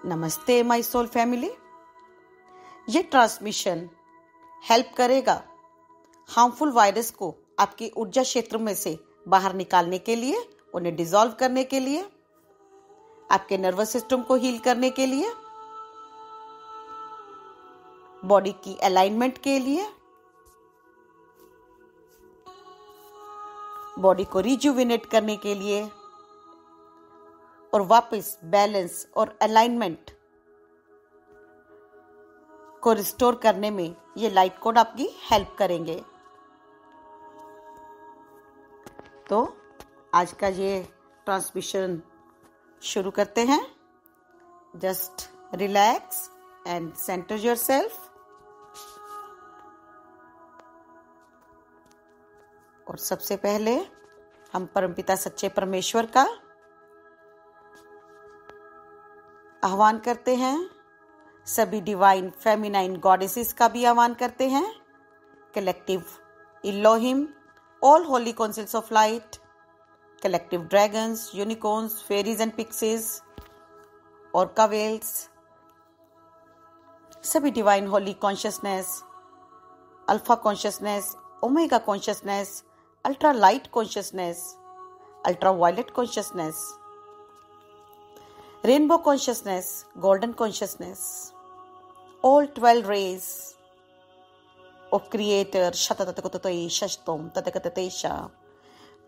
नमस्ते my soul family. ये transmission help करेगा हार्मफुल वायरस को आपकी ऊर्जा क्षेत्र में से बाहर निकालने के लिए, उन्हें डिसॉल्व करने के लिए, आपके नर्वस सिस्टम को हील करने के लिए, बॉडी की अलाइनमेंट के लिए, बॉडी को रिजुविनेट करने के लिए और वापस बैलेंस और अलाइनमेंट को रिस्टोर करने में ये लाइट कोड आपकी हेल्प करेंगे। तो आज का ये ट्रांसमिशन शुरू करते हैं। Just relax and centre yourself. और सबसे पहले हम परमपिता सच्चे परमेश्वर का आह्वान करते हैं। सभी डिवाइन फेमिनाइन गॉडेसेस का भी आह्वान करते हैं। Collective Elohim, all holy councils of light, collective dragons, unicorns, fairies and pixies, orca whales, सभी divine holy consciousness, alpha consciousness, omega consciousness, ultra light consciousness, ultra violet consciousness, rainbow consciousness, golden consciousness, all 12 rays of creator Shatatatatatatai Shashtom Tatakatatesha,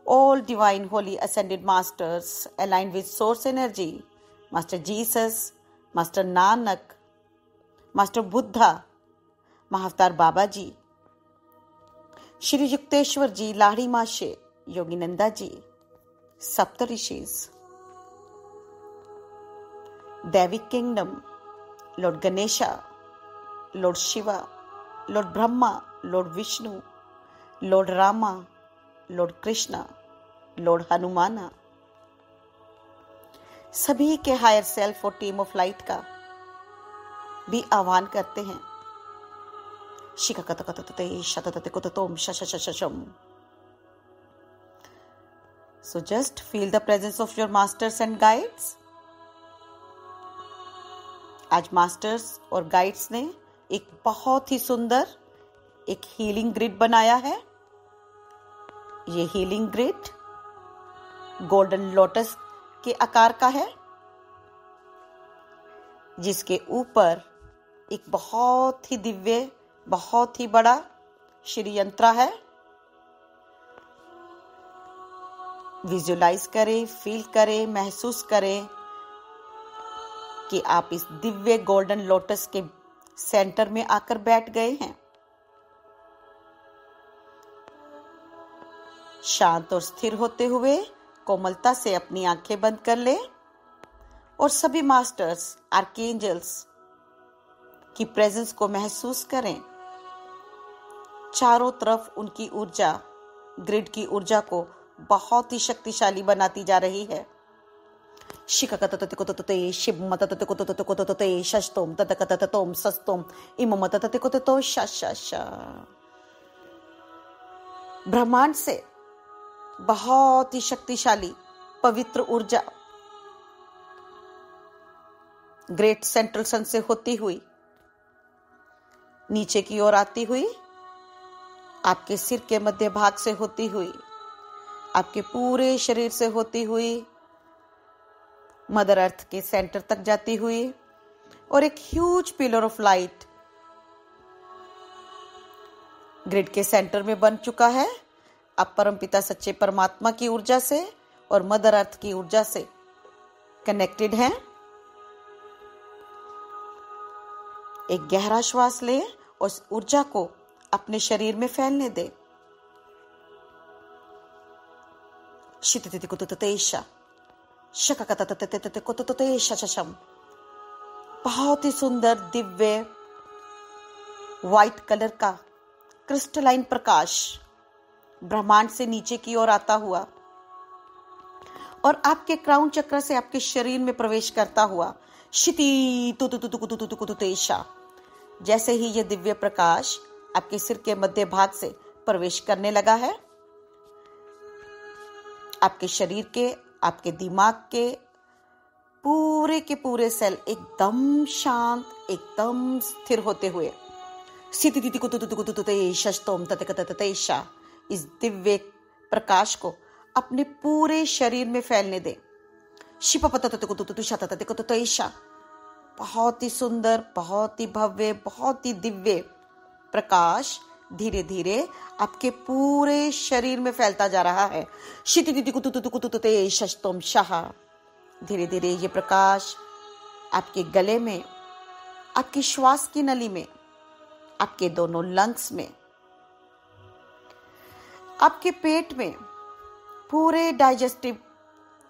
all divine holy ascended masters aligned with source energy, Master Jesus, Master Nanak, Master Buddha, Mahavtar Baba Ji, Shri Yukteswar Ji, Lahari Mashe, Yoginanda Ji, Sapta Rishis, Devic Kingdom, Lord Ganesha, Lord Shiva, Lord Brahma, Lord Vishnu, Lord Rama, Lord Krishna, Lord Hanumana, सभी के higher self और team of light का भी आह्वान करते हैं। शिकाकतकतते शततते कुततोम शशशशशम। So just feel the presence of your masters and guides. आज masters और गाइड्स ने एक बहुत ही सुंदर एक हीलिंग ग्रिड बनाया है। ये हीलिंग ग्रिड गोल्डन लोटस के आकार का है, जिसके ऊपर एक बहुत ही दिव्य, बहुत ही बड़ा श्री यंत्र है। विजुलाइज करें, फील करें, महसूस करें कि आप इस दिव्य गोल्डन लोटस के सेंटर में आकर बैठ गए हैं। शांत और स्थिर होते हुए कोमलता से अपनी आंखें बंद कर ले और सभी मास्टर्स, आर्कएंजल्स की प्रेजेंस को महसूस करें। चारों तरफ उनकी ऊर्जा, ग्रिड की ऊर्जा को बहुत ही शक्तिशाली बनाती जा रही है। शिकाकततते शिवमततते शस्तोम ततकतततोम सस्तोम इममततते शशश। ब्रह्मांड से बहुत ही शक्तिशाली पवित्र ऊर्जा ग्रेट सेंट्रल सन से होती हुई नीचे की ओर आती हुई, आपके सिर के मध्य भाग से होती हुई, आपके पूरे शरीर से होती हुई, मदर अर्थ के सेंटर तक जाती हुई और एक huge pillar of light grid के सेंटर में बन चुका है। अब परमपिता सच्चे परमात्मा की ऊर्जा से और मदर अर्थ की ऊर्जा से कनेक्टेड हैं। एक गहरा श्वास लें और उस ऊर्जा को अपने शरीर में फैलने दें। शितितिकुतुतेशा शशशम। बहुत ही सुंदर दिव्य व्हाइट कलर का क्रिस्टलाइन प्रकाश ब्रह्मांड से नीचे की ओर आता हुआ और आपके क्राउन चक्र से आपके शरीर में प्रवेश करता हुआ शिति तुतुतुतुकुतुतुकुतुतेशा। जैसे ही यह दिव्य प्रकाश आपके सिर के मध्य भाग से प्रवेश करने लगा है, आपके शरीर के, आपके दिमाग के पूरे के पूरे सेल एकदम शांत, एकदम स्थिर होते हुए इस दिव्य प्रकाश को अपने पूरे शरीर में फैलने दें। बहुत ही सुंदर, बहुत ही भव्य, बहुत ही दिव्य प्रकाश धीरे धीरे आपके पूरे शरीर में फैलता जा रहा है। धीरे धीरे ये प्रकाश आपके गले में, आपकी श्वास की नली में, आपके दोनों लंग्स में, आपके पेट में, पूरे डाइजेस्टिव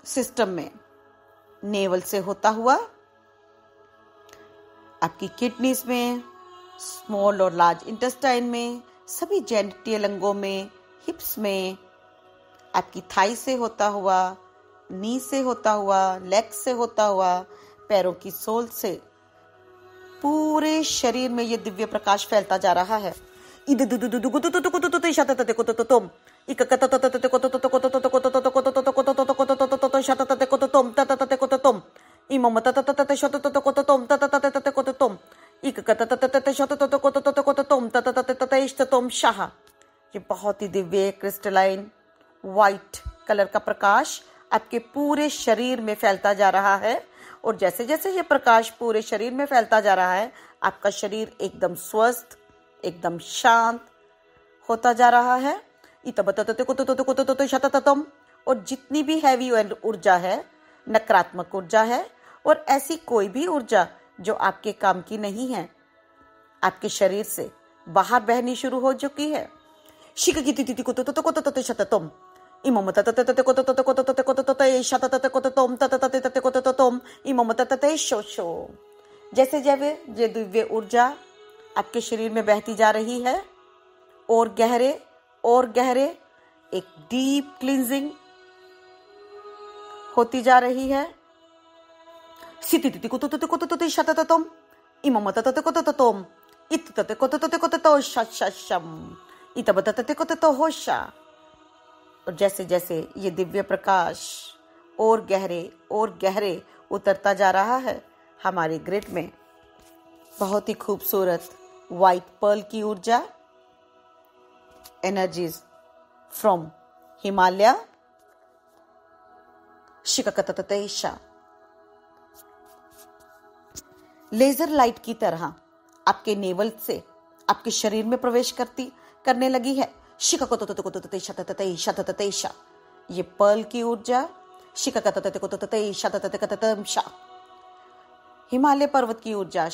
सिस्टम में, नेवल से होता हुआ आपकी किडनीज में, स्मॉल और लार्ज इंटेस्टाइन में, सभी जेनिटल अंगों में, हिप्स में, आपकी थाई से होता हुआ, नी से होता हुआ, लेग से होता हुआ, पैरों की सोल से, पूरे शरीर में ये दिव्य प्रकाश फैलता जा रहा है। ये बहुत ही दिव्य क्रिस्टलाइन व्हाइट कलर का प्रकाश आपके पूरे शरीर में फैलता जा रहा है। और जैसे जैसे ये प्रकाश पूरे शरीर में फैलता जा रहा है, आपका शरीर एकदम स्वस्थ, एकदम शांत होता जा रहा है। और जितनी भी हैवी ऊर्जा है, नकारात्मक ऊर्जा है और ऐसी कोई भी ऊर्जा जो आपके काम की नहीं है, आपके शरीर से बाहर बहनी शुरू हो चुकी है। जैसे जैसे ये दिव्य ऊर्जा आपके शरीर में बहती जा रही है, और गहरे एक डीप क्लींजिंग होती जा रही है। और जैसे जैसे ये दिव्य प्रकाश और गहरे उतरता जा रहा है, हमारे ग्रिड में बहुत ही खूबसूरत व्हाइट पर्ल की ऊर्जा, energies from Himalaya, laser light की तरह आपके नेवल से आपके शरीर में प्रवेश करने लगी है। ये पर्ल की ऊर्जा हिमालय पर्वत की ऊर्जा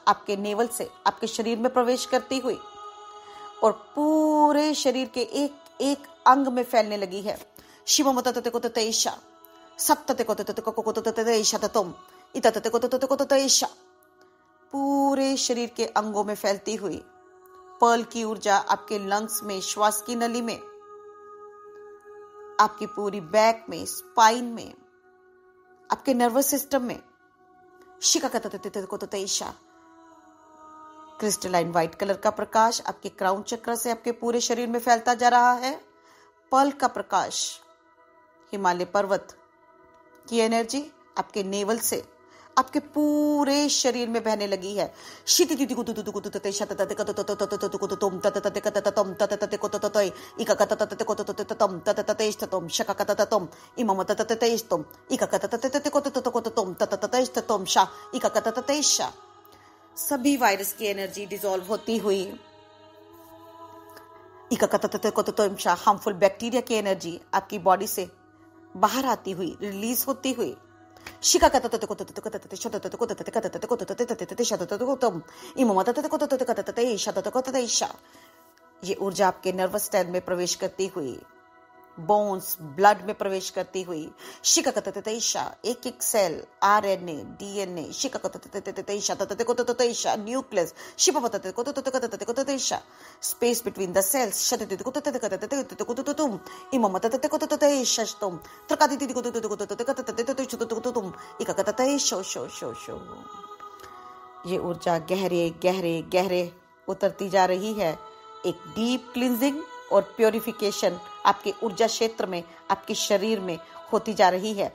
आपके नेवल से आपके शरीर में प्रवेश करती हुई और पूरे शरीर के एक एक अंग में फैलने लगी है। पूरे शरीर के अंगों में फैलती हुई पर्ल की ऊर्जा आपके लंग्स में, श्वास की नली में, आपकी पूरी बैक में, स्पाइन में, आपके नर्वस सिस्टम में क्रिस्टलाइन व्हाइट कलर का प्रकाश आपके क्राउन चक्र से आपके पूरे शरीर में फैलता जा रहा है। पर्ल का प्रकाश, हिमालय पर्वत की एनर्जी आपके नेवल से आपके पूरे शरीर में बहने लगी है। सभी वायरस की एनर्जी डिसॉल्व होती हुई, हार्मफुल बैक्टीरिया की एनर्जी आपकी बॉडी से बाहर आती हुई, रिलीज होती हुई, ये ऊर्जा आपके नर्वस सिस्टम में प्रवेश करती हुई, बोन्स, ब्लड में प्रवेश करती हुई, एक एक cell, RNA, DNA, nucleus, space between the cells, ये ऊर्जा गहरे उतरती जा रही है। एक डीप क्लींजिंग और प्योरिफिकेशन आपके ऊर्जा क्षेत्र में, आपके शरीर में होती जा रही है।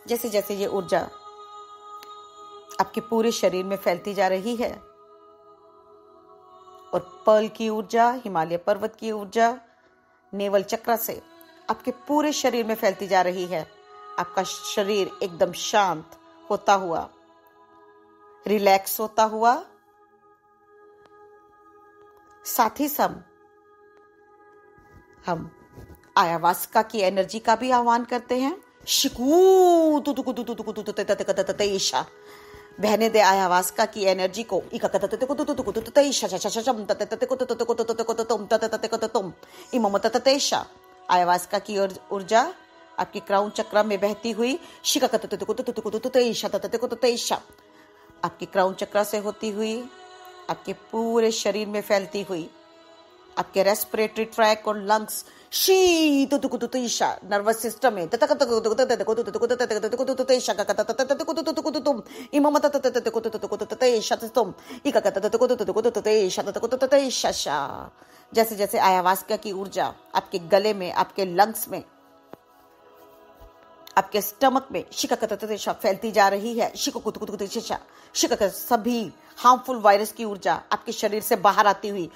जैसे जैसे ये ऊर्जा आपके पूरे शरीर में फैलती जा रही है और पर्ल की ऊर्जा, हिमालय पर्वत की ऊर्जा नेवल चक्र से आपके पूरे शरीर में फैलती जा रही है। आपका शरीर एकदम शांत होता हुआ, रिलैक्स होता हुआ, साथ ही हम ayahuasca की एनर्जी का भी आह्वान करते हैं। बहने दे ayahuasca की एनर्जी को ayahuasca की ऊर्जा आपकी क्राउन चक्र में बहती हुई आपके क्राउन चक्र से होती हुई आपके पूरे शरीर में फैलती हुई आपके रेस्पिरेटरी ट्रैक और लंग्स नर्वस सिस्टम में जैसे जैसे ayahuasca की ऊर्जा आपके गले में, आपके लंग्स में, आपके स्टमक में फैलती जा रही है। सभी हार्मफुल वायरस की ऊर्जा आपके शरीर से बाहर आती हुई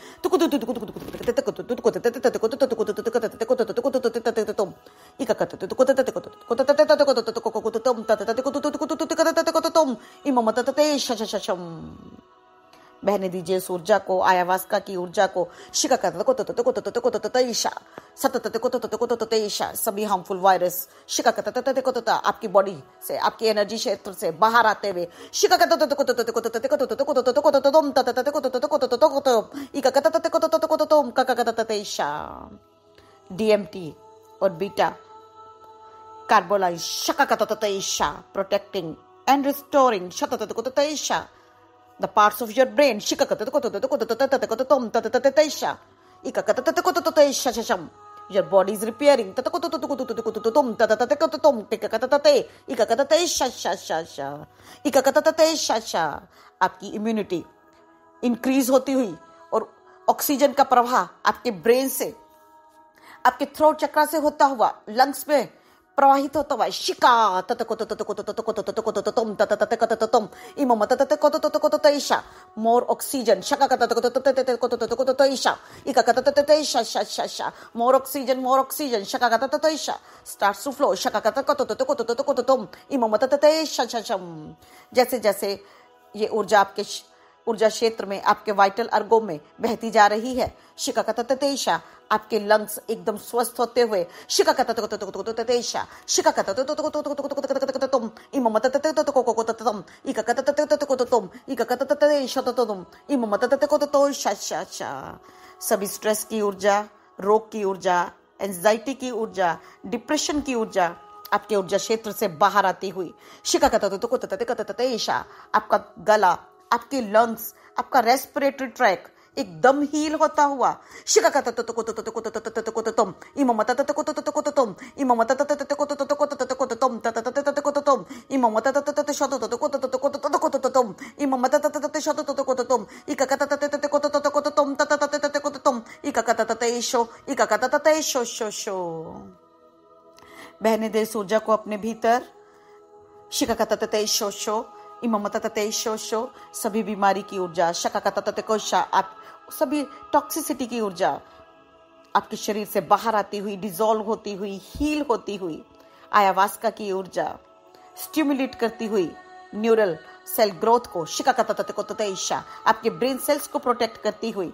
बहने दीजिए इस ऊर्जा को, ayahuasca की ऊर्जा को सभी हार्मफुल वायरस आपकी बॉडी से, आपकी एनर्जी क्षेत्र से बाहर आते हुए DMT और beta carbolize protecting and restoring the parts of your brain your body is repairing आपकी इम्यूनिटी इंक्रीज होती हुई और ऑक्सीजन का प्रवाह आपके ब्रेन से, आपके थ्रोट चक्र से होता हुआ लंग्स में प्रवाहित होता हुआ मोर oxygen more oxygen starts to flow जैसे जैसे ये ऊर्जा आपके ऊर्जा क्षेत्र में, आपके वाइटल अर्गों में बहती जा रही है। आपके लंग्स एकदम स्वस्थ होते हुए सभी स्ट्रेस की ऊर्जा, रोग की ऊर्जा, एंजाइटी की ऊर्जा, डिप्रेशन की ऊर्जा आपके ऊर्जा क्षेत्र से बाहर आती हुई आपका गला, आपके लंग्स, आपका रेस्पिरेटरी ट्रैक एकदम हील होता हुआ बहने दे ऊर्जा को अपने भीतर सभी बीमारी की ऊर्जा आप सभी टॉक्सिसिटी की ऊर्जा आपके शरीर से बाहर आती हुई, डिसॉल्व होती हुई, हील होती हुई ayahuasca की ऊर्जा स्टिमुलेट करती हुई न्यूरल सेल ग्रोथ को आपके ब्रेन सेल्स को प्रोटेक्ट करती हुई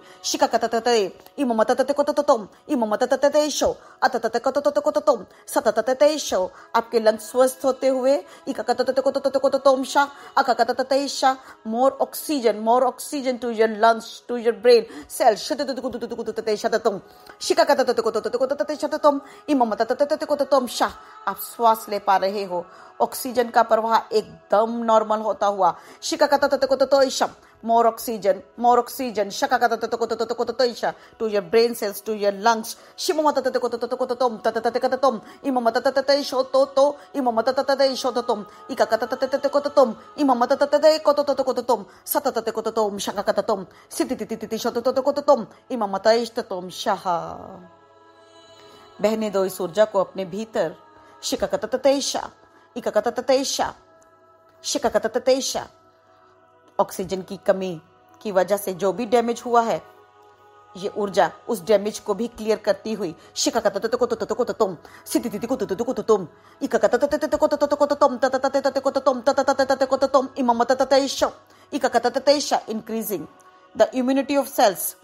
आपके लंग्स स्वस्थ होते हुए more oxygen to your lungs, to your brain cells आप श्वास ले पा रहे हो। ऑक्सीजन का प्रवाह एकदम नॉर्मल होता हुआ more oxygen, shakakatatatatakotatatakotatataisha, to your brain cells, to your lungs, shimamatatatatakotatatakotatom, tatatatakotatom, imamatatatataishototo, imamatatatataishototom, ikakatatatatakotatom, imamatatatatakotatatakotatom, satatakotatom, shakakatatom, sitititititishotatakotatom, imamataishtatom, shaha. बहने दो इस ऊर्जा को अपने भीतर, शिकाकतततेशा, इकाकतततेशा, शिकाकतततेशा। ऑक्सीजन की कमी की वजह से जो भी डैमेज हुआ है, ये ऊर्जा उस डैमेज को भी क्लियर करती हुई शिकाकतततकोततकोततम, सितितितिकोततकोततम, इकाकतततकोततकोततम, ततततकोततम, ततततकोततम, इममतततेशा, इकाकतततेशा, increasing the immunity of cells,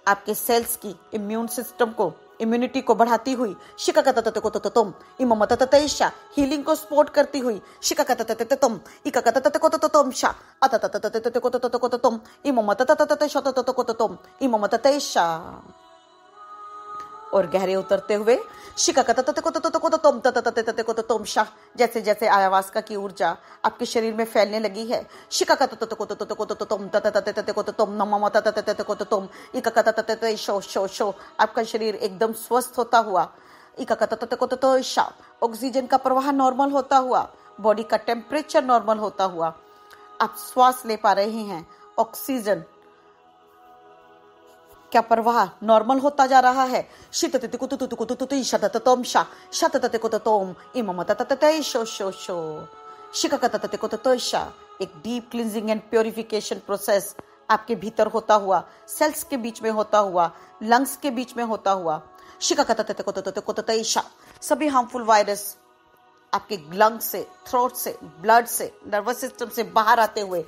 आपके सेल्स की इम्यून सिस्टम को, इम्यूनिटी को बढ़ाती हुई शिकाकतततकोततम, इममतततेशा, हीलिंग को सपोर्ट करती हुई शिकाकततततम, इकाकतततकोततम शा, अततततकोततकोततम, इममततततशतततकोततम, इममततेशा। और गहरे उतरते हुए शिकाकतततकोततकोततम, तततततकोततम शा, जैसे जैसे आयावास्का की ऊर्जा आपके शरीर में फैलने लगी है, शिकाकतततकोततकोततम, तततततकोततम, नममततततकोततम, इकाकतततशो शो शो, आपका शरीर एकदम स्वस्थ होता हुआ, इकाकतततकोततशा, ऑक्सीजन का प्रवाह नॉर्मल होता हुआ, बॉडी का टेम्परेचर नॉर्मल होता हुआ, आप श्वास ले पा रहे हैं, ऑक्सीजन क्या प्रवाह नॉर्मल होता जा रहा है, शितततकुतुतुकुतुतुतुशतततम शा, शतततकोततम, इममततततशो शो शो, शिकाकतततकोततशा। एक deep cleansing and purification process आपके भीतर होता हुआ, सेल्स के बीच में होता हुआ, लंग्स के बीच में होता हुआ, शिकाकतततकोततकोततशा। सभी हार्मफुल वायरस आपके लंग्स से, थ्रोट से, ब्लड से, नर्वस सिस्टम से बाहर आते हुए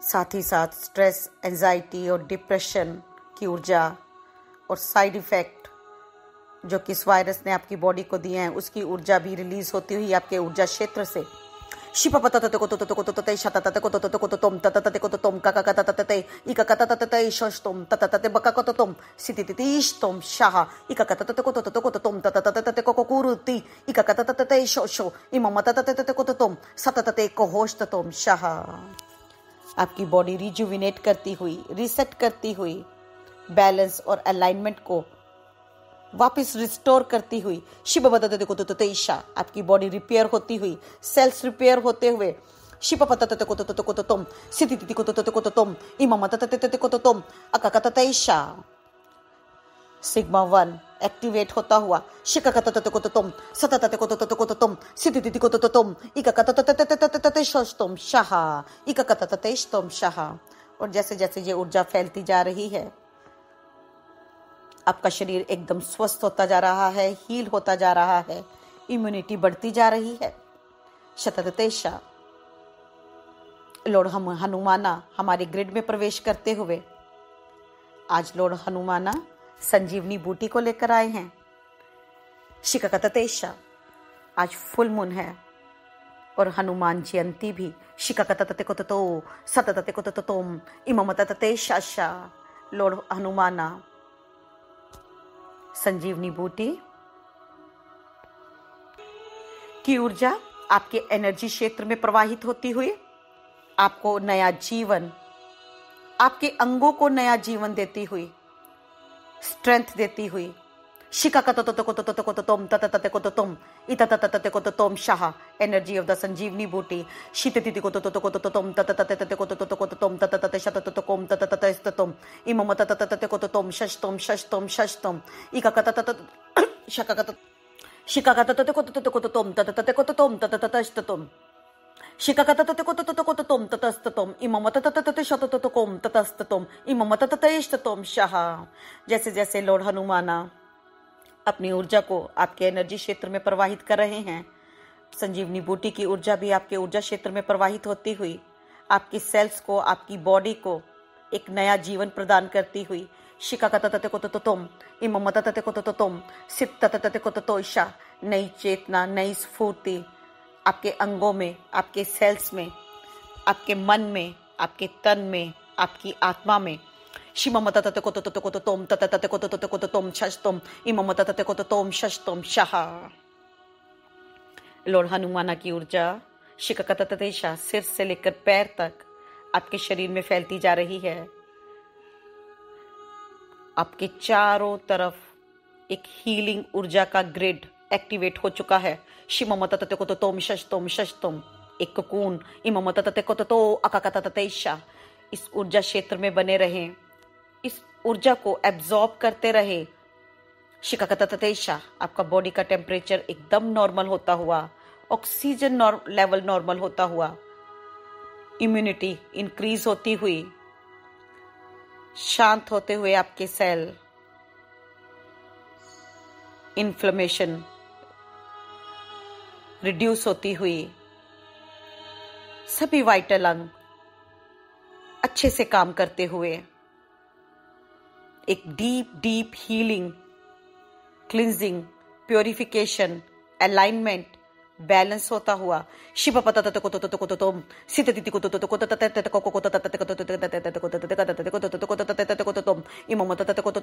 साथ ही साथ स्ट्रेस, एंजाइटी और डिप्रेशन की ऊर्जा और साइड इफेक्ट जो कि इस वायरस ने आपकी बॉडी को दिए हैं, उसकी ऊर्जा भी रिलीज होती हुई आपके ऊर्जा क्षेत्र से आपकी बॉडी रिजुविनेट करती हुई, रीसेट करती हुई, बैलेंस और अलाइनमेंट को वापस रिस्टोर करती हुई शिवपतततकोततैशा, आपकी बॉडी रिपेयर होती हुई, सेल्स रिपेयर होते हुए शिवपतततकोततकोततम, सितितितिकोततकोततम, इममतततकोततम, अककततैशा। सिग्मा 1 एक्टिवेट होता हुआ शिकाकतततकोततम, सतततकोततकोततम, सितितितिकोततम, इकाकततततततततशतम शाहा, इकाकततततशतम शाहा। और जैसे जैसे ये ऊर्जा फैलती जा रही है, आपका शरीर एकदम स्वस्थ होता जा रहा है, हील होता जा रहा है, इम्यूनिटी बढ़ती जा रही है। शतततेशा। लॉर्ड हनुमाना हमारे ग्रिड में प्रवेश करते हुए आज लॉर्ड हनुमाना संजीवनी बूटी को लेकर आए हैं। शिकाकततेशा। आज फुल मून है और हनुमान जयंती भी। शिकाकतततकोततो, सतततकोततोम, इममतततेशा। लॉर्ड हनुमाना संजीवनी बूटी की ऊर्जा आपके एनर्जी क्षेत्र में प्रवाहित होती हुई आपको नया जीवन, आपके अंगों को नया जीवन देती हुई, स्ट्रेंथ देती हुई। शिकाकतततकोततकोततम, ततततकोततम, इततततकोततम शाह। एनर्जी ऑफ द संजीवनी बूटी। शितितितिकोततकोततम, ततततकोततकोततम, ततततशतततकोम, ततततस्ततम, इममतततकोततम, शष्टम शष्टम शष्टम, इकाकततत शकाकत शिकाकततकोततकोततम, ततततकोततम, ततततस्ततम, शिकाकततकोततकोततम, ततस्ततम, इममतततशतततकोम, ततस्ततम, इममतततस्ततम शाह। जैसे जैसे लॉर्ड हनुमाना अपनी ऊर्जा को आपके एनर्जी क्षेत्र में प्रवाहित कर रहे हैं, संजीवनी बूटी की ऊर्जा भी आपके ऊर्जा क्षेत्र में प्रवाहित होती हुई आपकी सेल्स को, आपकी बॉडी को एक नया जीवन प्रदान करती हुई शिका तते को तुम इमम तते को तुम सित तते को तोषा। नई चेतना, नई स्फूर्ति आपके अंगों में, आपके सेल्स में, आपके मन में, आपके तन में, आपकी आत्मा में। शिमम तते को तुम तते को तुम शस्तुम इमम तते को तुम शस्तुम शाह। लॉर्ड हनुमाना की ऊर्जा शिककततेशा सिर से लेकर पैर तक आपके शरीर में फैलती जा रही है। आपके चारों तरफ एक हीलिंग ऊर्जा का ग्रिड एक्टिवेट हो चुका है। शिमम तते को तुम शस्तुम शस्तुम एक कोकून इमम तते को तो अककततेशा। इस ऊर्जा क्षेत्र में बने रहें, इस ऊर्जा को एब्जॉर्ब करते रहे। शिककततेशा आपका बॉडी का टेम्परेचर एकदम नॉर्मल होता हुआ, ऑक्सीजन लेवल नॉर्मल होता हुआ, इम्यूनिटी इंक्रीज होती हुई, शांत होते हुए आपके सेल, इन्फ्लेमेशन रिड्यूस होती हुई, सभी वाइटल अंग अच्छे से काम करते हुए, एक deep deep healing, cleansing, purification, alignment, balance होता हुआ। शिव पता तत को तो तुम सित तिति को तो तत को तुम इमम तत को तो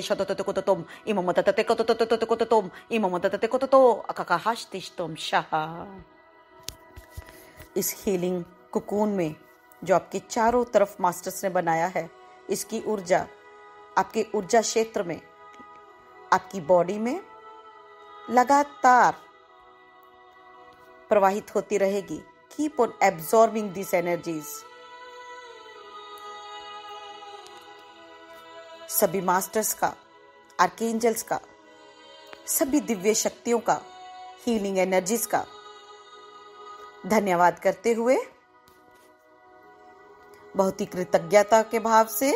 शत को तुम इमम तत को तो तुम इमम तत को तो अककाहाश तुम शाह। इस हीलिंग कुकून में जो आपके चारों तरफ मास्टर्स ने बनाया है, इसकी ऊर्जा आपके ऊर्जा क्षेत्र में, आपकी बॉडी में लगातार प्रवाहित होती रहेगी। Keep on absorbing this energies. सभी मास्टर्स का, आर्कएंजल्स का, सभी दिव्य शक्तियों का, हीलिंग एनर्जीज का धन्यवाद करते हुए, बहुत ही कृतज्ञता के भाव से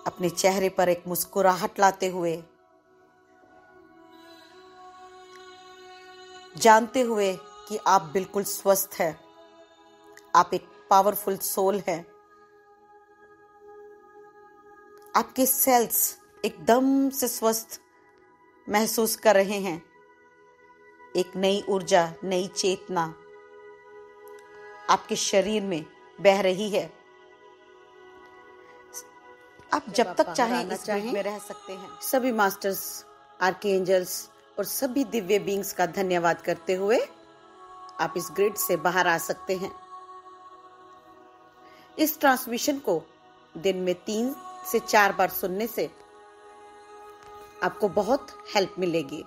अपने चेहरे पर एक मुस्कुराहट लाते हुए, जानते हुए कि आप बिल्कुल स्वस्थ हैं, आप एक पावरफुल सोल हैं, आपके सेल्स एकदम से स्वस्थ महसूस कर रहे हैं। एक नई ऊर्जा, नई चेतना आपके शरीर में बह रही है। आप जब तक चाहें इस ग्रिड में रह सकते हैं। सभी मास्टर्स, आर्कएंजल्स और सभी दिव्य बीइंग्स का धन्यवाद करते हुए आप इस ग्रिड से बाहर आ सकते हैं। इस ट्रांसमिशन को दिन में 3 से 4 बार सुनने से आपको बहुत हेल्प मिलेगी।